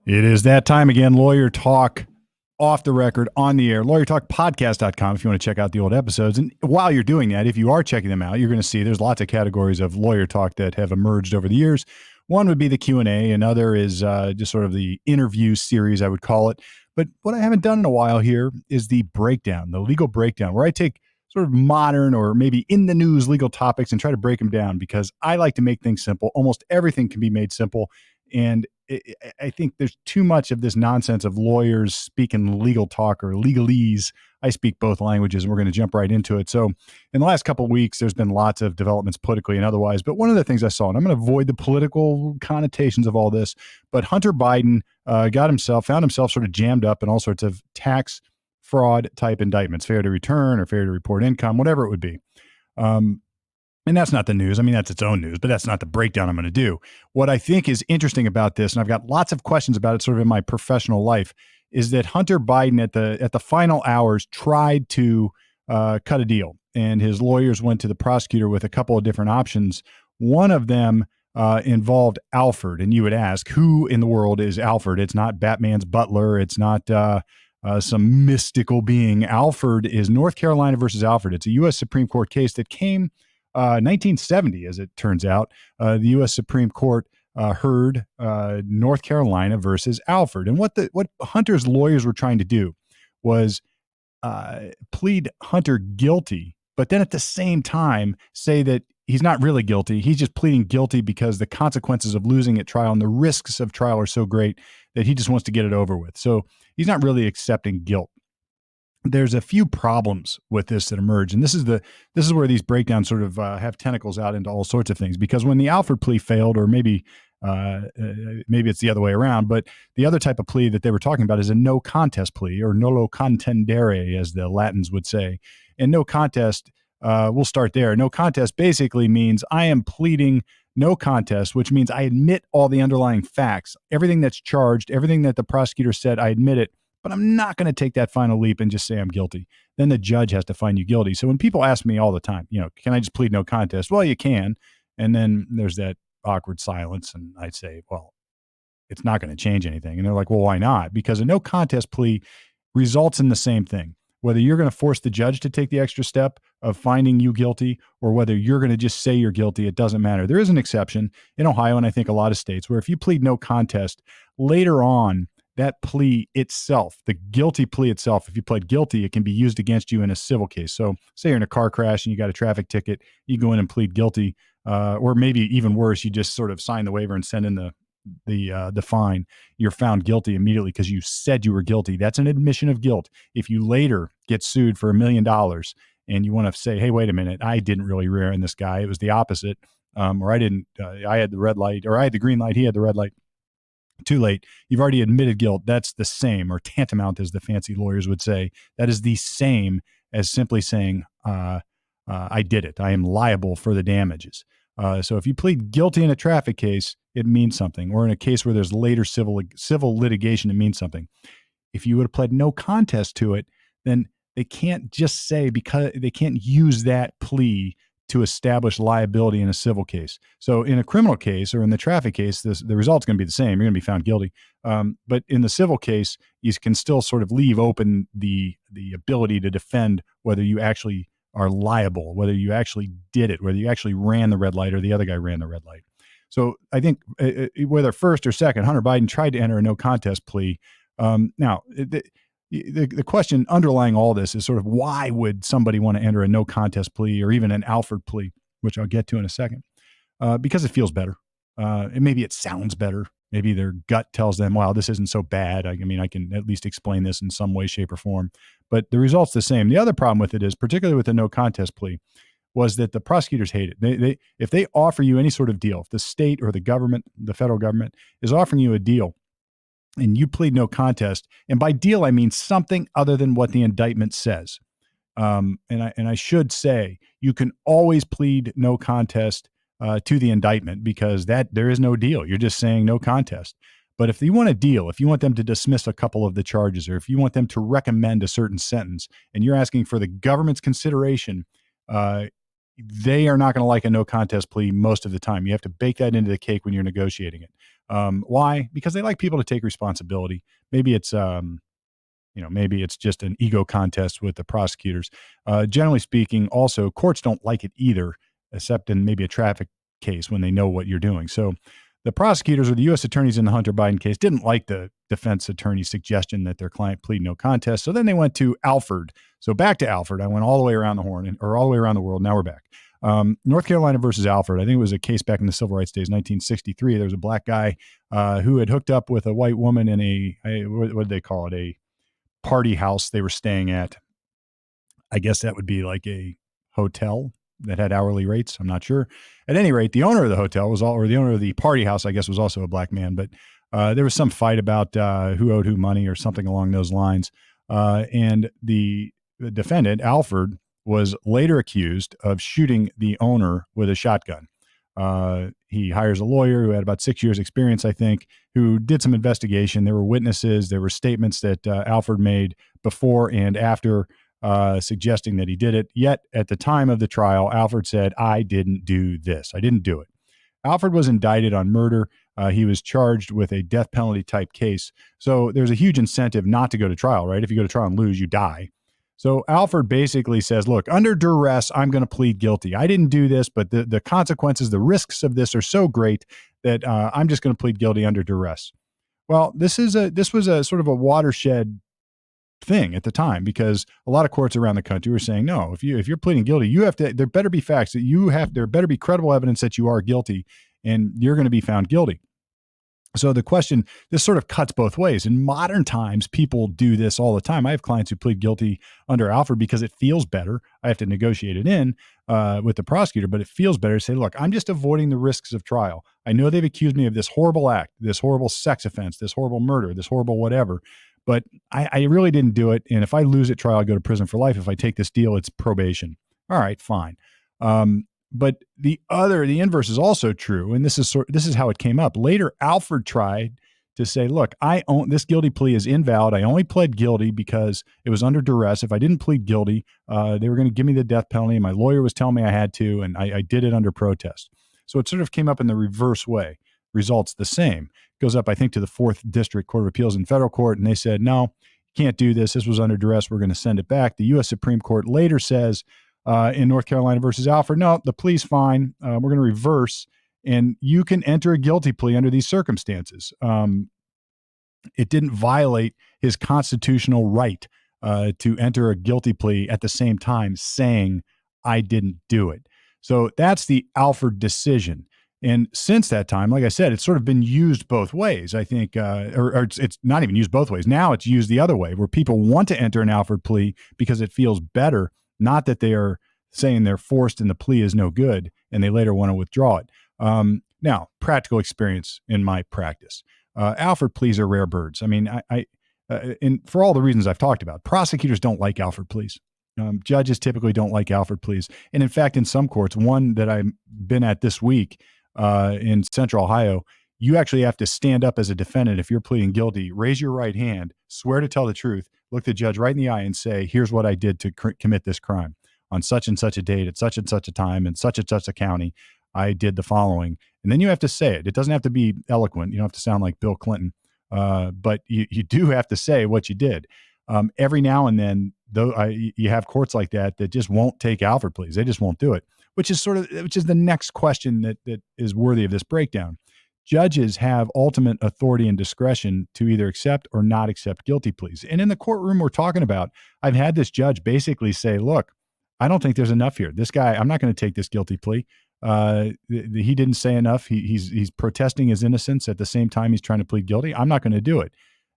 It is that time again. Lawyer Talk off the record, on the air. LawyerTalkPodcast.com if you want to check out the old episodes. And while you're doing that, if you are checking them out, you're going to see there's lots of categories of Lawyer Talk that have emerged over the years. One would be the Q&A. Another is just sort of the interview series, I would call it. But what I haven't done in a while here is the breakdown, the legal breakdown, where I take sort of modern or maybe in the news legal topics and try to break them down because I like to make things simple. Almost everything can be made simple. And I think there's too much of this nonsense of lawyers speaking legal talk or legalese. I speak both languages, and we're going to jump right into it. So in the last couple of weeks, there's been lots of developments politically and otherwise. But one of the things I saw, and I'm going to avoid the political connotations of all this, but Hunter Biden found himself sort of jammed up in all sorts of tax fraud type indictments, fair to return or fair to report income, whatever it would be. And that's not the news. I mean, that's its own news, but that's not the breakdown I'm going to do. What I think is interesting about this, and I've got lots of questions about it sort of in my professional life, is that Hunter Biden at the final hours tried to cut a deal. And his lawyers went to the prosecutor with a couple of different options. One of them involved Alfred. And you would ask, who in the world is Alfred? It's not Batman's butler. It's not some mystical being. Alfred is North Carolina versus Alfred. It's a U.S. Supreme Court case that came 1970, as it turns out. The U.S. Supreme Court heard North Carolina versus Alfred. And what Hunter's lawyers were trying to do was plead Hunter guilty, but then at the same time say that he's not really guilty. He's just pleading guilty because the consequences of losing at trial and the risks of trial are so great that he just wants to get it over with. So he's not really accepting guilt. There's a few problems with this that emerge, and this is where these breakdowns sort of have tentacles out into all sorts of things. Because when the Alfred plea failed, or maybe it's the other way around, but the other type of plea that they were talking about is a no contest plea, or nolo contendere, as the Latins would say. And no contest, we'll start there. No contest basically means I am pleading no contest, which means I admit all the underlying facts, everything that's charged, everything that the prosecutor said, I admit it. But I'm not going to take that final leap and just say I'm guilty. Then the judge has to find you guilty. So when people ask me all the time, can I just plead no contest? Well, you can. And then there's that awkward silence. And I'd say, well, it's not going to change anything. And they're like, well, why not? Because a no contest plea results in the same thing. Whether you're going to force the judge to take the extra step of finding you guilty or whether you're going to just say you're guilty, it doesn't matter. There is an exception in Ohio, and I think a lot of states, where if you plead no contest, later on, that plea itself, the guilty plea itself, if you pled guilty, it can be used against you in a civil case. So say you're in a car crash and you got a traffic ticket, you go in and plead guilty, or maybe even worse, you just sort of sign the waiver and send in the fine. You're found guilty immediately because you said you were guilty. That's an admission of guilt. If you later get sued for $1 million and you want to say, hey, wait a minute, I didn't really rear end this guy, it was the opposite, or I didn't, I had the red light, or I had the green light, he had the red light. Too late. You've already admitted guilt. That's the same, or tantamount, as the fancy lawyers would say. That is the same as simply saying, I did it. I am liable for the damages. So if you plead guilty in a traffic case, it means something. Or in a case where there's later civil litigation, it means something. If you would have pled no contest to it, then they can't just say, because they can't use that plea to establish liability in a civil case. So in a criminal case or in the traffic case, the result's going to be the same. You're going to be found guilty. But in the civil case, you can still sort of leave open the ability to defend whether you actually are liable, whether you actually did it, whether you actually ran the red light or the other guy ran the red light. So I think whether first or second, Hunter Biden tried to enter a no contest plea. Now, the question underlying all this is sort of, why would somebody want to enter a no contest plea or even an Alfred plea, which I'll get to in a second, because it feels better. And maybe it sounds better. Maybe their gut tells them, wow, this isn't so bad. I mean, I can at least explain this in some way, shape, or form. But the result's the same. The other problem with it is, particularly with the no contest plea, was that the prosecutors hate it. They if they offer you any sort of deal, if the state or the government, the federal government, is offering you a deal, and you plead no contest, and by deal I mean something other than what the indictment says. And I should say, you can always plead no contest to the indictment, because that there is no deal. You're just saying no contest. But if you want a deal, if you want them to dismiss a couple of the charges, or if you want them to recommend a certain sentence, and you're asking for the government's consideration, they are not going to like a no contest plea most of the time. You have to bake that into the cake when you're negotiating it. Why? Because they like people to take responsibility. Maybe it's maybe it's just an ego contest with the prosecutors. Generally speaking, also courts don't like it either, except in maybe a traffic case when they know what you're doing. So the prosecutors or the U.S. attorneys in the Hunter Biden case didn't like the defense attorney's suggestion that their client plead no contest. So then they went to Alford. So back to Alford. I went all the way around the horn, or all the way around the world. Now we're back. North Carolina versus Alford. I think it was a case back in the civil rights days, 1963. There was a black guy who had hooked up with a white woman in what did they call it? A party house they were staying at. I guess that would be like a hotel that had hourly rates. I'm not sure. At any rate, the owner of the hotel or the owner of the party house, I guess, was also a black man. But there was some fight about who owed who money or something along those lines. And the defendant, Alford, was later accused of shooting the owner with a shotgun. He hires a lawyer who had about 6 years experience, I think, who did some investigation. There were witnesses. There were statements that Alford made before and after suggesting that he did it. Yet at the time of the trial, Alford said, I didn't do this. I didn't do it. Alford was indicted on murder. He was charged with a death penalty type case. So there's a huge incentive not to go to trial, right? If you go to trial and lose, you die. So Alford basically says, look, under duress, I'm going to plead guilty. I didn't do this, but the consequences, the risks of this are so great that I'm just going to plead guilty under duress. Well, this was a sort of a watershed thing at the time, because a lot of courts around the country were saying, no, if you're pleading guilty, you have to, there better be facts that there better be credible evidence that you are guilty and you're going to be found guilty. So the question, this sort of cuts both ways. In modern times, people do this all the time. I have clients who plead guilty under Alford because it feels better. I have to negotiate it in with the prosecutor, but it feels better to say, look, I'm just avoiding the risks of trial. I know they've accused me of this horrible act, this horrible sex offense, this horrible murder, this horrible whatever, but I really didn't do it. And if I lose at trial, I go to prison for life. If I take this deal, it's probation. All right, fine. But the inverse is also true, and this is how it came up. Later, Alford tried to say, look, this guilty plea is invalid. I only pled guilty because it was under duress. If I didn't plead guilty, they were going to give me the death penalty. My lawyer was telling me I had to, and I did it under protest. So it sort of came up in the reverse way. Results the same. Goes up, I think, to the 4th District Court of Appeals in federal court, and they said, no, you can't do this. This was under duress. We're going to send it back. The U.S. Supreme Court later says, in North Carolina versus Alford, no, the plea's fine. We're going to reverse, and you can enter a guilty plea under these circumstances. It didn't violate his constitutional right to enter a guilty plea at the same time saying, I didn't do it. So that's the Alford decision. And since that time, like I said, it's sort of been used both ways, I think, or it's not even used both ways. Now it's used the other way, where people want to enter an Alford plea because it feels better, not that they are saying they're forced and the plea is no good and they later want to withdraw it. Now, practical experience in my practice. Alford pleas are rare birds. I mean, and for all the reasons I've talked about, prosecutors don't like Alford pleas. Judges typically don't like Alford pleas. And in fact, in some courts, one that I've been at this week in Central Ohio, you actually have to stand up as a defendant if you're pleading guilty, raise your right hand, swear to tell the truth, look the judge right in the eye and say, here's what I did to commit this crime. On such and such a date, at such and such a time, in such and such a county, I did the following. And then you have to say it. It doesn't have to be eloquent. You don't have to sound like Bill Clinton. But you do have to say what you did. Every now and then, though, you have courts like that just won't take Alford pleas. They just won't do it, which is the next question that is worthy of this breakdown. Judges have ultimate authority and discretion to either accept or not accept guilty pleas. And in the courtroom we're talking about, I've had this judge basically say, look, I don't think there's enough here. This guy, I'm not going to take this guilty plea. He didn't say enough. He's protesting his innocence at the same time he's trying to plead guilty. I'm not going to do it.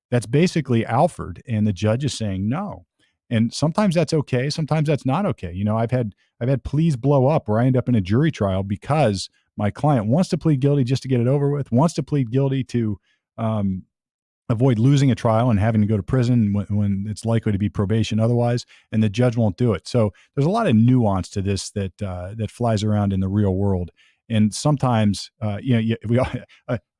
That's basically Alford, and the judge is saying no. And sometimes that's okay. Sometimes that's not okay. You know, I've had pleas blow up where I end up in a jury trial because my client wants to plead guilty just to get it over with, wants to plead guilty to avoid losing a trial and having to go to prison when it's likely to be probation otherwise, and the judge won't do it. So there's a lot of nuance to this that flies around in the real world. And sometimes, I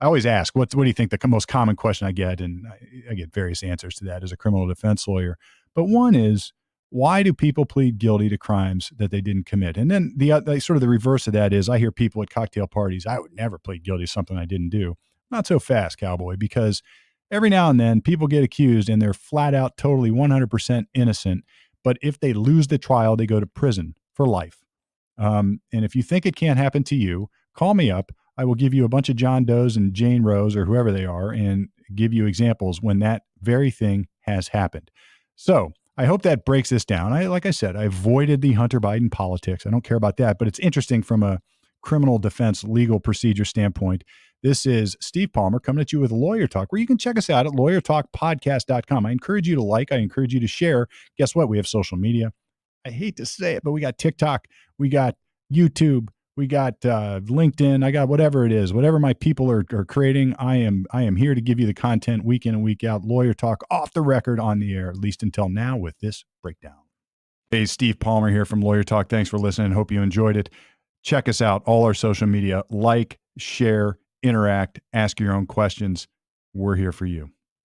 always ask, what do you think the most common question I get? And I get various answers to that as a criminal defense lawyer. But one is, why do people plead guilty to crimes that they didn't commit? And then the sort of the reverse of that is, I hear people at cocktail parties, I would never plead guilty to something I didn't do. Not so fast, cowboy, because every now and then people get accused and they're flat out totally 100% innocent. But if they lose the trial, they go to prison for life. And if you think it can't happen to you, call me up. I will give you a bunch of John Does and Jane Roes or whoever they are and give you examples when that very thing has happened. So I hope that breaks this down. Like I said, I avoided the Hunter Biden politics. I don't care about that, but it's interesting from a criminal defense legal procedure standpoint. This is Steve Palmer coming at you with Lawyer Talk, where you can check us out at lawyertalkpodcast.com. I encourage you to like, I encourage you to share. Guess what? We have social media. I hate to say it, but we got TikTok, we got YouTube, we got LinkedIn, I got whatever it is, whatever my people are creating. I am here to give you the content week in and week out. Lawyer Talk off the record, on the air, at least until now, with this breakdown. Hey, Steve Palmer here from Lawyer Talk. Thanks for listening. Hope you enjoyed it. Check us out, all our social media. Like, share, interact, ask your own questions. We're here for you.